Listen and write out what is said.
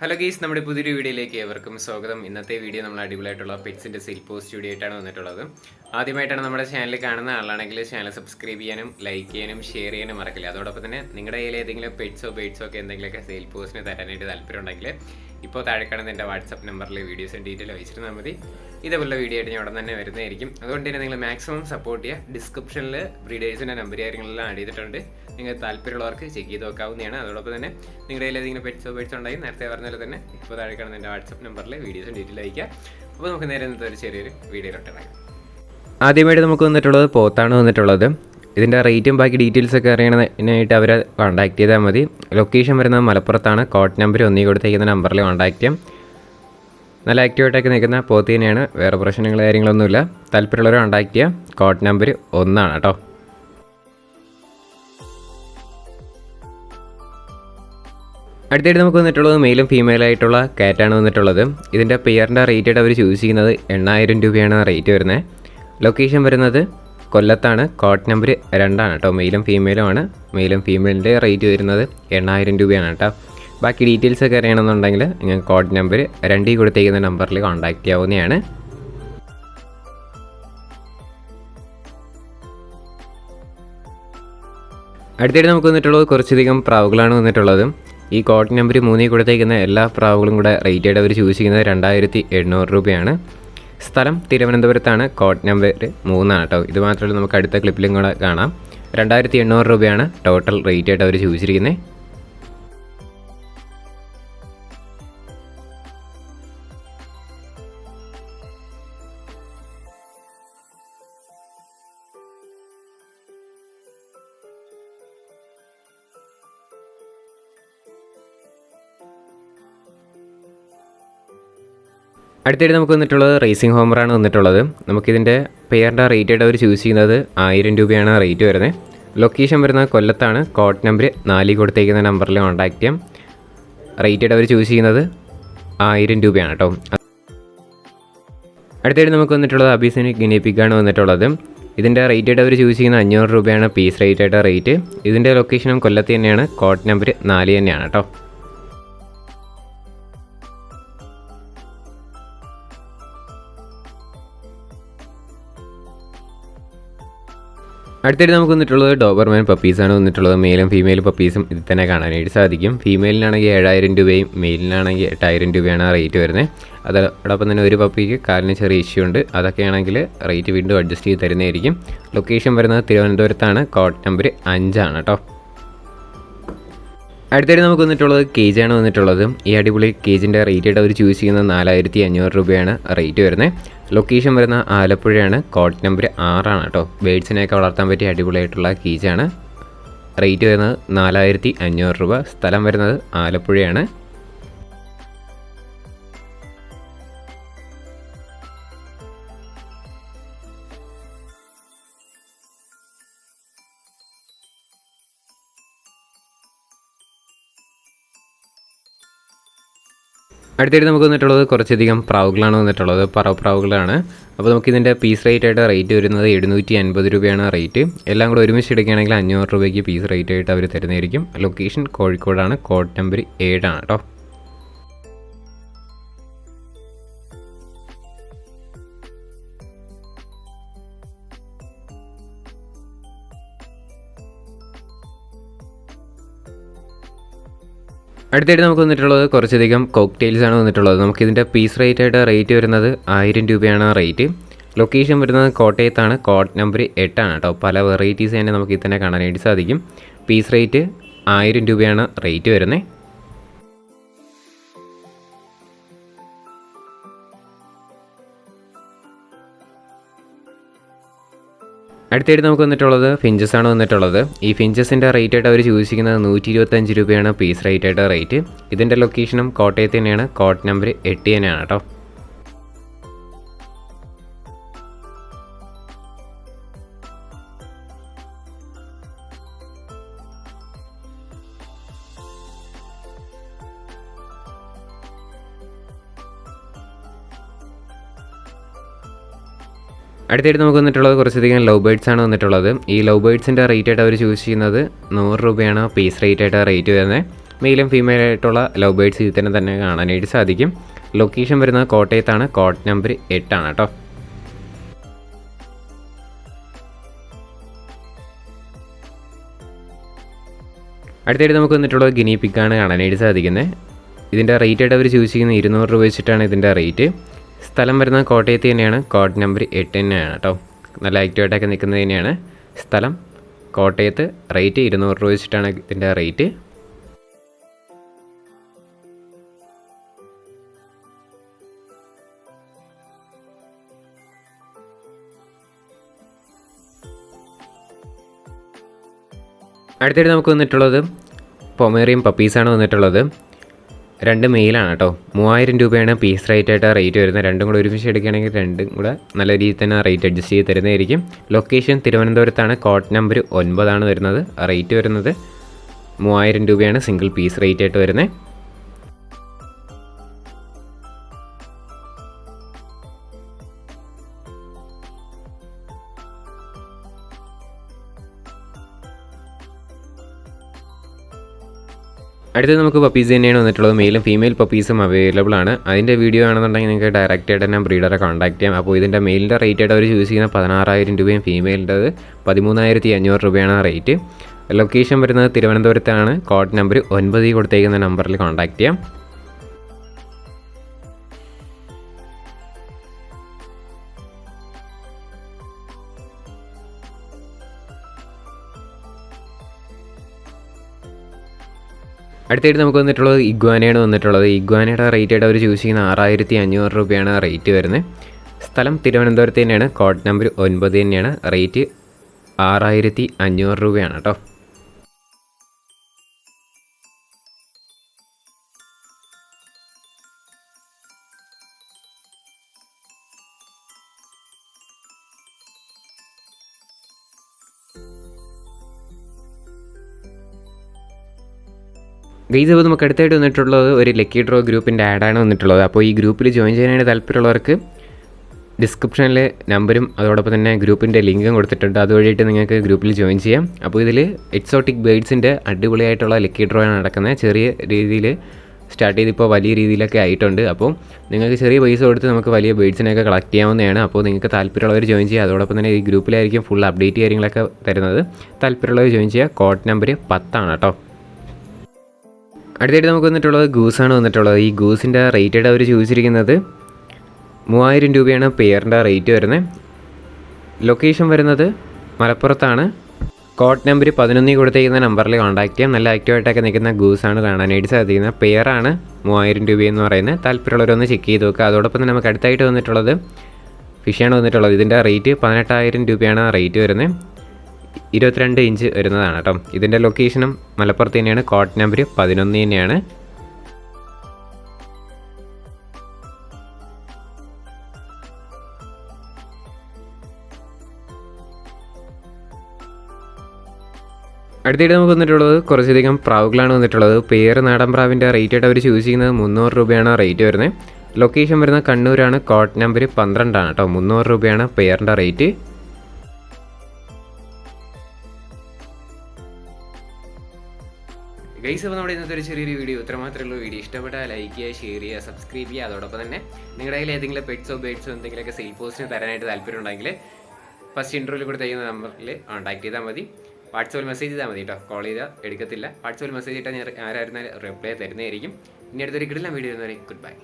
Hello ഗീസ്, നമ്മുടെ പുതിയൊരു വീഡിയോയിലേക്ക് ഏവർക്കും സ്വാഗതം. ഇന്നത്തെ വീഡിയോ നമ്മൾ അടിപൊളിയായിട്ടുള്ള പെറ്റ്സിൻ്റെ സെയിൽ പോസ്റ്റ് വീഡിയോ ആയിട്ടാണ് വന്നിട്ടുള്ളത്. ആദ്യമായിട്ടാണ് നമ്മുടെ ചാനൽ കാണുന്ന ആളാണെങ്കിൽ ചാനൽ സബ്സ്ക്രൈബ് ചെയ്യാനും ലൈക്ക് ചെയ്യാനും ഷെയർ ചെയ്യാനും മറക്കില്ല. അതോടൊപ്പം തന്നെ നിങ്ങളുടെ കയ്യിൽ ഏതെങ്കിലും പെറ്റ്സോ ബേഡ്സോ ഒക്കെ എന്തെങ്കിലുമൊക്കെ സെയിൽ പോസ്റ്റിന് തരാനായിട്ട് താല്പര്യമുണ്ടെങ്കിൽ ഇപ്പോൾ താഴെ കാണുന്ന എൻ്റെ വാട്സപ്പ് നമ്പറിൽ വീഡിയോസും ഡീറ്റെയിൽ അയച്ചിരുന്നാൽ മതി. ഇതേപോലെ വീഡിയോ ആയിട്ട് ഞാൻ ഉടൻ തന്നെ വരുന്നതായിരിക്കും. അതുകൊണ്ട് തന്നെ നിങ്ങൾ മാക്സിമം സപ്പോർട്ട് ചെയ്യുക. ഡിസ്ക്രിപ്ഷനിൽ ബ്രീഡേഴ്സിൻ്റെ നമ്പർ കാര്യങ്ങളെല്ലാം ആഡ് ചെയ്തിട്ടുണ്ട്. നിങ്ങൾ താല്പര്യമുള്ളവർക്ക് ചെക്ക് ചെയ്ത് നോക്കാവുന്നതാണ്. അതോടൊപ്പം തന്നെ നിങ്ങളുടെ കയ്യിൽ ഏതെങ്കിലും പെറ്റ്സോ ബേഡ്സോ ഉണ്ടെങ്കിൽ നേരത്തെ പറഞ്ഞാൽ തന്നെ ഇപ്പോൾ താഴെ കാണുന്ന എൻ്റെ വാട്സപ്പ് നമ്പറിൽ വീഡിയോസും ഡീറ്റെയിൽ അയക്കുക. അപ്പോൾ നമുക്ക് നേരെ ഇന്നത്തെ ഒരു ചെറിയൊരു വീഡിയോയിലോട്ടിറങ്ങാം. ആദ്യമായിട്ട് നമുക്ക് വന്നിട്ടുള്ളത് പോത്താണ് വന്നിട്ടുള്ളത്. ഇതിൻ്റെ റേറ്റും ബാക്കി ഡീറ്റെയിൽസൊക്കെ അറിയണതിനായിട്ട് അവരെ കോൺടാക്ട് ചെയ്താൽ മതി. ലൊക്കേഷൻ വരുന്നത് മലപ്പുറത്താണ്. കോഡ് നമ്പർ ഒന്നീ കൊടുത്തേക്കുന്ന നമ്പറിൽ കോൺടാക്ട് ചെയ്യാം. നല്ല ആക്റ്റീവായിട്ടൊക്കെ നിൽക്കുന്ന പോത്ത് തന്നെയാണ്. വേറെ പ്രശ്നങ്ങൾ കാര്യങ്ങളൊന്നുമില്ല. താല്പര്യമുള്ളവർ കോൺടാക്ട് ചെയ്യാം. കോഡ് നമ്പർ 1 കേട്ടോ. അടുത്തായിട്ട് നമുക്ക് വന്നിട്ടുള്ളത് മെയിലും ഫീമെയിലായിട്ടുള്ള കാറ്റാണ് വന്നിട്ടുള്ളത്. ഇതിൻ്റെ പെയറിൻ്റെ റേറ്റായിട്ട് അവർ ചൂസ് ചെയ്യുന്നത് 8000 രൂപയാണ് റേറ്റ് വരുന്നത്. ലൊക്കേഷൻ വരുന്നത് കൊല്ലത്താണ്. കോഡ് നമ്പർ 2 കേട്ടോ. മെയിലും ഫീമെയിലുമാണ്. മെയിലും ഫീമെയിലിൻ്റെ റേറ്റ് വരുന്നത് 8000 രൂപയാണ് കേട്ടോ. ബാക്കി ഡീറ്റെയിൽസൊക്കെ അറിയണമെന്നുണ്ടെങ്കിൽ നിങ്ങൾക്ക് കോഡ് നമ്പർ 2 കൊടുത്തേക്കുന്ന നമ്പറിൽ കോൺടാക്റ്റ് ചെയ്യാവുന്നതാണ്. അടുത്തായിട്ട് നമുക്ക് വന്നിട്ടുള്ളത് കുറച്ചധികം പ്രാവുകളാണ് വന്നിട്ടുള്ളത്. ഈ കോഡ് നമ്പർ 3 കൊടുത്തേക്കുന്ന എല്ലാ പ്രാവുകളും കൂടെ റേറ്റായിട്ട് അവർ ചൂസ് ചെയ്യുന്നത് 2800 രൂപയാണ്. സ്ഥലം തിരുവനന്തപുരത്താണ്. കോഡ് നമ്പർ 3 കേട്ടോ. ഇത് മാത്രമല്ല നമുക്ക് അടുത്ത ക്ലിപ്പിലും കൂടെ കാണാം. 2800 രൂപയാണ് ടോട്ടൽ റേറ്റായിട്ട് അവർ ചൂസ് ചെയ്തിരിക്കുന്നത്. അടുത്തായിട്ട് നമുക്ക് വന്നിട്ടുള്ളത് റേസിംഗ് ഹോമറാണ് വന്നിട്ടുള്ളത്. നമുക്കിതിൻ്റെ പെയറിൻ്റെ റേറ്റായിട്ട് അവർ ചൂസ് ചെയ്യുന്നത് 1000 രൂപയാണ് റേറ്റ് വരുന്നത്. ലൊക്കേഷൻ വരുന്നത് കൊല്ലത്താണ്. കോഡ് നമ്പർ 4 കൊടുത്തേക്കുന്ന നമ്പറിൽ കോൺടാക്ട് ചെയ്യാം. റേറ്റായിട്ട് അവർ ചൂസ് ചെയ്യുന്നത് 1000 രൂപയാണ് കേട്ടോ. അടുത്തായിട്ട് നമുക്ക് വന്നിട്ടുള്ളത് അബീസിനിക് ഗിനി പിഗാണ് വന്നിട്ടുള്ളത്. ഇതിൻ്റെ റേറ്റായിട്ട് അവർ ചൂസ് ചെയ്യുന്നത് 500 രൂപയാണ് പീസ് റേറ്റായിട്ട് റേറ്റ്. ഇതിൻ്റെ ലൊക്കേഷനും കൊല്ലത്ത് തന്നെയാണ്. കോഡ് നമ്പർ 4 തന്നെയാണ് കേട്ടോ. അടുത്തായിട്ട് നമുക്ക് വന്നിട്ടുള്ളത് ഡോബർമാൻ പപ്പീസാണ് വന്നിട്ടുള്ളത്. മെയിലും ഫീമെയിലും പപ്പീസും ഇതിൽ തന്നെ കാണാനായിട്ട് സാധിക്കും. ഫീമെയിലിനാണെങ്കിൽ 7000 രൂപയും മെയിലിനാണെങ്കിൽ 8000 രൂപയാണ് റേറ്റ് വരുന്നത്. അതോടൊപ്പം തന്നെ ഒരു പപ്പിക്ക് കാലിന് ചെറിയ ഇഷ്യൂ ഉണ്ട്. അതൊക്കെയാണെങ്കിൽ റേറ്റ് വീണ്ടും അഡ്ജസ്റ്റ് ചെയ്ത് തരുന്നതായിരിക്കും. ലൊക്കേഷൻ വരുന്നത് തിരുവനന്തപുരത്താണ്. കോഡ് നമ്പർ 5 കേട്ടോ. അടുത്തായിട്ട് നമുക്ക് വന്നിട്ടുള്ളത് കേജാണ് വന്നിട്ടുള്ളത്. ഈ അടിപൊളി കേജിൻ്റെ റേറ്റായിട്ട് അവർ ചൂസ് ചെയ്യുന്നത് 4500 രൂപയാണ് റേറ്റ് വരുന്നത്. ലൊക്കേഷൻ വരുന്ന ആലപ്പുഴയാണ്. കോഡ് നമ്പർ 6 കേട്ടോ. ബേഡ്സിനെയൊക്കെ വളർത്താൻ പറ്റിയ അടിപൊളിയായിട്ടുള്ള കേജാണ്. റേറ്റ് വരുന്നത് 4500 രൂപ. സ്ഥലം വരുന്നത് ആലപ്പുഴയാണ്. അടുത്തായിട്ട് നമുക്ക് വന്നിട്ടുള്ളത് കുറച്ചധികം പ്രാവുകളാണ് വന്നിട്ടുള്ളത്. പ്രാവുകളാണ്. അപ്പോൾ നമുക്കിതിൻ്റെ പീസ് റേറ്റായിട്ട് റേറ്റ് വരുന്നത് 750 രൂപയാണ് റേറ്റ്. എല്ലാം കൂടെ ഒരുമിച്ച് എടുക്കുകയാണെങ്കിൽ 500 രൂപയ്ക്ക് പീസ് റേറ്റായിട്ട് അവർ തരുന്നതായിരിക്കും. ലൊക്കേഷൻ കോഴിക്കോടാണ്. കോഡ് നമ്പർ 7 കേട്ടോ. അടുത്തായിട്ട് നമുക്ക് വന്നിട്ടുള്ളത് കുറച്ചധികം കോക്ടെയിൽസാണ് വന്നിട്ടുള്ളത്. നമുക്കിതിൻ്റെ പീസ് റേറ്റായിട്ട് റേറ്റ് വരുന്നത് 1000 രൂപയാണ് റേറ്റ്. ലൊക്കേഷൻ വരുന്നത് കോട്ടയത്താണ്. കോഡ് നമ്പർ 8 കേട്ടോ. പല വെറൈറ്റീസ് തന്നെ നമുക്ക് ഇത് തന്നെ കാണാനായിട്ട് സാധിക്കും. പീസ് റേറ്റ് 1000 രൂപയാണ് റേറ്റ് വരുന്നത്. അടുത്തായിട്ട് നമുക്ക് വന്നിട്ടുള്ളത് ഫിഞ്ചസാണ് വന്നിട്ടുള്ളത്. ഈ ഫിഞ്ചസിൻ്റെ റേറ്റായിട്ട് അവർ ചൂസ് ചെയ്യുന്നത് 125 രൂപയാണ് പീസ് റേറ്റായിട്ട് റേറ്റ്. ഇതിൻ്റെ ലൊക്കേഷനും കോട്ടയത്ത് തന്നെയാണ്. കോഡ് നമ്പർ 8 തന്നെയാണ് കേട്ടോ. അടുത്തായിട്ട് നമുക്ക് വന്നിട്ടുള്ളത് കുറച്ചധികം ലവ് ബേഡ്സ് ആണ് വന്നിട്ടുള്ളത്. ഈ ലവ് ബേഡ്സിൻ്റെ റേറ്റായിട്ട് അവർ ചൂസ് ചെയ്യുന്നത് 100 രൂപയാണ് പീസ് റേറ്റായിട്ട് റേറ്റ് വരുന്നത്. മെയിലും ഫീമെയിലായിട്ടുള്ള ലവ് ബേഡ്സ് ഇതിൽ തന്നെ കാണാനായിട്ട് സാധിക്കും. ലൊക്കേഷൻ വരുന്നത് കോട്ടയത്താണ്. കോഡ് നമ്പർ 8 ആണ് കേട്ടോ. അടുത്തായിട്ട് നമുക്ക് വന്നിട്ടുള്ളത് ഗിനി പിക്കാണ് കാണാനായിട്ട് സാധിക്കുന്നത്. ഇതിൻ്റെ റേറ്റ് ആയിട്ട് അവർ ചൂസ് ചെയ്യുന്നത് 200 രൂപ വെച്ചിട്ടാണ് ഇതിൻ്റെ റേറ്റ്. സ്ഥലം വരുന്നത് കോട്ടയത്ത് തന്നെയാണ്. കോഡ് നമ്പർ 8 തന്നെയാണ് കേട്ടോ. നല്ല ആക്റ്റീവായിട്ടൊക്കെ നിൽക്കുന്നത് തന്നെയാണ്. സ്ഥലം കോട്ടയത്ത്. റേറ്റ് 200 രൂപ വെച്ചിട്ടാണ് ഇതിൻ്റെ റേറ്റ്. അടുത്തായിട്ട് നമുക്ക് വന്നിട്ടുള്ളത് പൊമേറിയൻ പപ്പീസാണ് വന്നിട്ടുള്ളത്. 2 മെയിലാണ് കേട്ടോ. 3000 രൂപയാണ് പീസ് റേറ്റായിട്ട് റേറ്റ് വരുന്നത്. രണ്ടും കൂടെ ഒരുമിച്ച് എടുക്കുകയാണെങ്കിൽ രണ്ടും കൂടെ നല്ല രീതിയിൽ തന്നെ റേറ്റ് അഡ്ജസ്റ്റ് ചെയ്ത് തരുന്നതായിരിക്കും. ലൊക്കേഷൻ തിരുവനന്തപുരത്താണ്. കോഡ് നമ്പർ 9 വരുന്നത്. റേറ്റ് വരുന്നത് 3000 രൂപയാണ് സിംഗിൾ പീസ് റേറ്റ് ആയിട്ട് വരുന്നത്. അടുത്തത് നമുക്ക് പപ്പീസ് തന്നെയാണ് വന്നിട്ടുള്ളത്. മെയിലും ഫീമെയിൽ പപ്പീസും അവൈലബിൾ ആണ്. അതിൻ്റെ വീഡിയോ ആണെന്നുണ്ടെങ്കിൽ നിങ്ങൾക്ക് ഡയറക്റ്റ് ആയിട്ട് തന്നെ ബ്രീഡറെ കോൺടാക്ട് ചെയ്യാം. അപ്പോൾ ഇതിൻ്റെ മെയിലിൻ്റെ റേറ്റ് ആയിട്ട് അവർ ചൂസ് ചെയ്യുന്ന 16,000 രൂപയും ഫീമെയിലിൻ്റെത് 13,500 രൂപയാണ് റേറ്റ്. ലൊക്കേഷൻ വരുന്നത് തിരുവനന്തപുരത്താണ്. കോഡ് നമ്പർ 9 കൊടുത്തേക്കുന്ന നമ്പറിൽ കോൺടാക്ട് ചെയ്യാം. അടുത്തായിട്ട് നമുക്ക് വന്നിട്ടുള്ളത് ഇഗ്വാനയാണ് വന്നിട്ടുള്ളത്. ഇഗ്വാനയുടെ റേറ്റ് ആയിട്ട് അവർ ചൂസ് ചെയ്യുന്ന 6,500 രൂപയാണ് റേറ്റ് വരുന്നത്. സ്ഥലം തിരുവനന്തപുരത്ത് തന്നെയാണ്. കോഡ് നമ്പർ 9 തന്നെയാണ്. റേറ്റ് 6,500 രൂപയാണ് കേട്ടോ. ഗൈസ്, അപ്പോൾ നമുക്ക് അടുത്തായിട്ട് വന്നിട്ടുള്ളത് ഒരു ലക്കി ഡ്രോ ഗ്രൂപ്പിൻ്റെ ആഡാണ് വന്നിട്ടുള്ളത്. അപ്പോൾ ഈ ഗ്രൂപ്പിൽ ജോയിൻ ചെയ്യാനായിട്ട് താല്പര്യമുള്ളവർക്ക് ഡിസ്ക്രിപ്ഷനിൽ നമ്പരും അതോടൊപ്പം തന്നെ ഗ്രൂപ്പിൻ്റെ ലിങ്കും കൊടുത്തിട്ടുണ്ട്. അതുവഴിയിട്ട് നിങ്ങൾക്ക് ഗ്രൂപ്പിൽ ജോയിൻ ചെയ്യാം. അപ്പോൾ ഇതിൽ എക്സോട്ടിക് ബേഡ്സിൻ്റെ അടിപൊളിയായിട്ടുള്ള ലക്കി ഡ്രോ ആണ് നടക്കുന്നത്. ചെറിയ രീതിയിൽ സ്റ്റാർട്ട് ചെയ്തിപ്പോൾ വലിയ രീതിയിലൊക്കെ ആയിട്ടുണ്ട്. അപ്പോൾ നിങ്ങൾക്ക് ചെറിയ പൈസ കൊടുത്ത് നമുക്ക് വലിയ ബേഡ്സിനെയൊക്കെ കളക്ട് ചെയ്യാവുന്നതാണ്. അപ്പോൾ നിങ്ങൾക്ക് താല്പര്യമുള്ളവർ ജോയിൻ ചെയ്യുക. അതോടൊപ്പം തന്നെ ഈ ഗ്രൂപ്പിലായിരിക്കും ഫുൾ അപ്ഡേറ്റ് കാര്യങ്ങളൊക്കെ തരുന്നത്. താല്പര്യമുള്ളവർ ജോയിൻ ചെയ്യുക. കോഡ് നമ്പർ 10 ആണ് കേട്ടോ. അടുത്തായിട്ട് നമുക്ക് വന്നിട്ടുള്ളത് ഗൂസാണ് വന്നിട്ടുള്ളത്. ഈ ഗൂസിൻ്റെ റേറ്റ് അവർ ചോദിച്ചിരിക്കുന്നത് 3000 രൂപയാണ് പെയറിൻ്റെ റേറ്റ് വരുന്നത്. ലൊക്കേഷൻ വരുന്നത് മലപ്പുറത്താണ്. കോഡ് നമ്പർ 11 കൊടുത്തിരിക്കുന്ന നമ്പറിൽ കോൺടാക്ട് ചെയ്യാം. നല്ല ആക്റ്റീവായിട്ടൊക്കെ നിൽക്കുന്ന ഗൂസാണ് കാണാനായിട്ട് സാധിക്കുന്നത്. പെയറാണ് 3000 രൂപയെന്ന് പറയുന്നത്. താല്പര്യമുള്ളവരൊന്ന് ചെക്ക് ചെയ്ത് നോക്കുക. അതോടൊപ്പം തന്നെ നമുക്ക് അടുത്തായിട്ട് വന്നിട്ടുള്ളത് ഫിഷാണ് വന്നിട്ടുള്ളത്. ഇതിൻ്റെ റേറ്റ് 18,000 രൂപയാണ് റേറ്റ് വരുന്നത്. 22 ഇഞ്ച് വരുന്നതാണ് കേട്ടോ. ഇതിൻ്റെ ലൊക്കേഷനും മലപ്പുറത്ത് തന്നെയാണ്. കോഡ് നമ്പർ 11 തന്നെയാണ്. അടുത്തായിട്ട് നമുക്ക് വന്നിട്ടുള്ളത് കുറച്ചധികം പ്രാവുകളാണ് വന്നിട്ടുള്ളത്. പേര് നാടൻ പ്രാവിൻ്റെ റേറ്റ് ആയിട്ട് അവർ ചൂസ് ചെയ്യുന്നത് 300 രൂപയാണ് റേറ്റ് വരുന്നത്. ലൊക്കേഷൻ വരുന്നത് കണ്ണൂരാണ്. കോഡ് നമ്പർ 12 ആണ് കേട്ടോ. 300 രൂപയാണ് പെയറിൻ്റെ റേറ്റ്. ഗൈസ്, അപ്പോൾ നമ്മുടെ ഇന്നത്തെ ഒരു ചെറിയൊരു വീഡിയോ ഇത്ര മാത്രമേ ഉള്ളൂ. വീഡിയോ ഇഷ്ടപ്പെട്ടാൽ ലൈക്ക് ചെയ്യുക, ഷെയർ ചെയ്യുക, സബ്സ്ക്രൈബ് ചെയ്യുക. അതോടൊപ്പം തന്നെ നിങ്ങളുടെ കയ്യിൽ ഏതെങ്കിലും പെറ്റ്സോ ബേഡ്സോ എന്തെങ്കിലുമൊക്കെ സെയിൽ പോസ്റ്റിന് തരാനായിട്ട് താല്പര്യം ഉണ്ടെങ്കിൽ ഫസ്റ്റ് ഇൻ്റർവ്യൂവിൽ കൂടെ ചെയ്യുന്ന നമ്പറിൽ കോൺടാക്ട് ചെയ്താൽ മതി. വാട്സപ്പിൽ മെസ്സേജ് ചെയ്താൽ മതി കേട്ടോ. കോൾ ചെയ്താൽ എടുക്കത്തില്ല. വാട്സപ്പിൽ മെസ്സേജ് ഇട്ടാൽ ഞാൻ ആരായിരുന്നാലും റിപ്ലൈ തരുന്നതായിരിക്കും. ഇനി അടുത്തൊരു കിടിലൻ വീഡിയോ വരുന്നവരെ ഗുഡ് ബൈ.